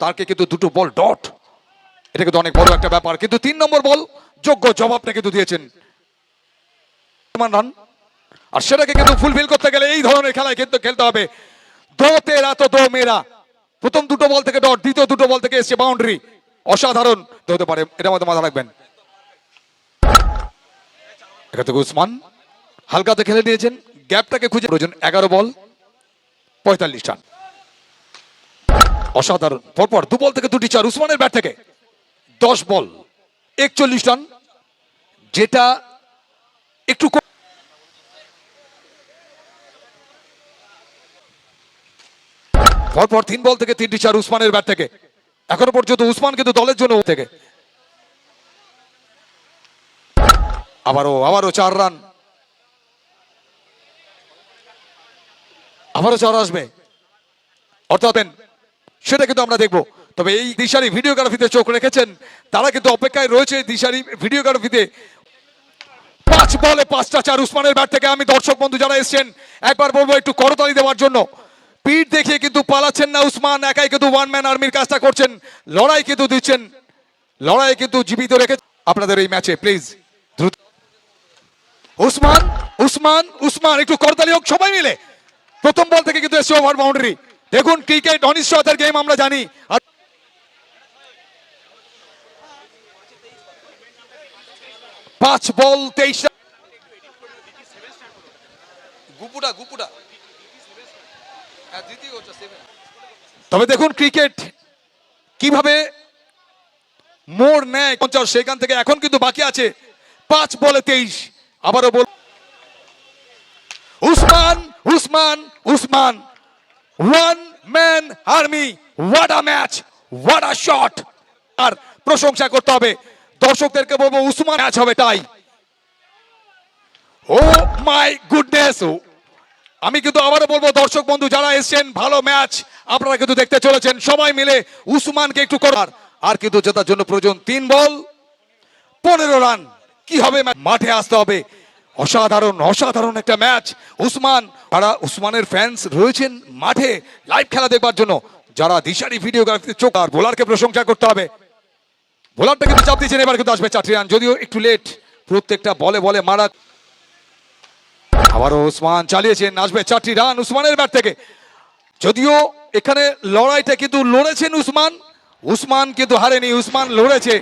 তারকে কিন্তু দুটো বল ডট, এটা কিন্তু অনেক বড় একটা ব্যাপার। কিন্তু 3 নম্বর বল যোগ্য জবাবটা কিন্তু দিয়েছেন রান, আর সেটাকে কিন্তু ফুলফিল করতে গেলে এই ধরনের খেলায় কিন্তু খেলতে হবে। দো তেরা তো দো মেরা, প্রথম দুটো বল থেকে ডট, দ্বিতীয় দুটো বল থেকে এসছে বাউন্ডারি। অসাধারণ হতে পারে, এটা মধ্যে মাথা রাখবেন। এখান থেকে উসমান হালকাতে খেলে নিয়েছেন, গ্যাপটাকে খুঁজে প্রয়োজন। 11 বল 45 রান, অসাধারণ। পরপর দু বল থেকে দুটি চার উসমানের ব্যাট থেকে। 10 বল 41 রান, যেটা একটু পরপর 3 বল থেকে 3টি চার উসমানের ব্যাট থেকে। এখনো পর্যন্ত উসমান কিন্তু দলের জন্য থেকে আবারও 4 রান, আবারও 4 আসবে অর্থাৎ সেটা কিন্তু আমরা দেখবো। তবে এই দিশারি ভিডিওগ্রাফিতে চোখ রেখেছেন, তারা কিন্তু অপেক্ষায় রয়েছে দিশারি ভিডিওগ্রাফিতে। 5 বলে 5টা চার উসমানের ব্যাট থেকে। আমি দর্শক বন্ধু যারা এসেছেন একবার বলবো একটু করতালি দেওয়ার জন্য। পিঠ দেখিয়ে কিন্তু পালাচ্ছেন না উসমান, একাই কিন্তু ওয়ান ম্যান আর্মির কাজটা করছেন, লড়াই কিন্তু দিচ্ছেন, লড়াই কিন্তু জীবিত রেখে আপনাদের এই ম্যাচে। প্লিজ দ্রুত উসমান উসমান উসমান একটু করতালি হোক সবাই মিলে। প্রথম বল থেকে কিন্তু এসছে ওভার বাউন্ডারি। দেখুন ক্রিকেট অনিশ্চয়তার গেম আমরা জানি। আর 5 বল 23 রান। গুপুটা তবে দেখুন ক্রিকেট কিভাবে মোড় নেয় 50, সেখান থেকে এখন কিন্তু বাকি আছে 5 বলে 23। আবারও বল Usman Usman Usman, one man army. What a match, what a shot. আর প্রশংসা করতে হবে দর্শকদেরকে, বলবো উসমান ম্যাচ হবে তাই। Oh my goodness. আমি কিন্তু আবারও বলবো দর্শক বন্ধু যারা এসেছেন, ভালো ম্যাচ আপনারা কিন্তু দেখতে চলেছেন। সবাই মিলে উসমানকে একটু করার, আর কিন্তু জেতার জন্য প্রয়োজন 3 বল 15 রান। কি হবে, মাঠে আসতে হবে। অসাধারণ অসাধারণ একটা ম্যাচ। উসমান, যারা উসমানের ফ্যান্স রয়েছেন মাঠে লাইভ খেলা দেখবার জন্য, যারা দিশারি ভিডিওগ্রাফিতে চোখ, আর বোলারকে প্রশংসা করতে হবে। বোলারটা কিন্তু চাপ দিয়েছেন, এবার কিন্তু আসবে 4টি রান, যদিও একটু লেট। প্রত্যেকটা বলে বলে মারা। আবারও উসমান চালিয়েছেন, আসবে 4টি রান উসমানের ব্যাট থেকে। যদিও এখানে লড়াইটা কিন্তু লড়েছেন উসমান, উসমান কিন্তু হারেনি, উসমান লড়েছে।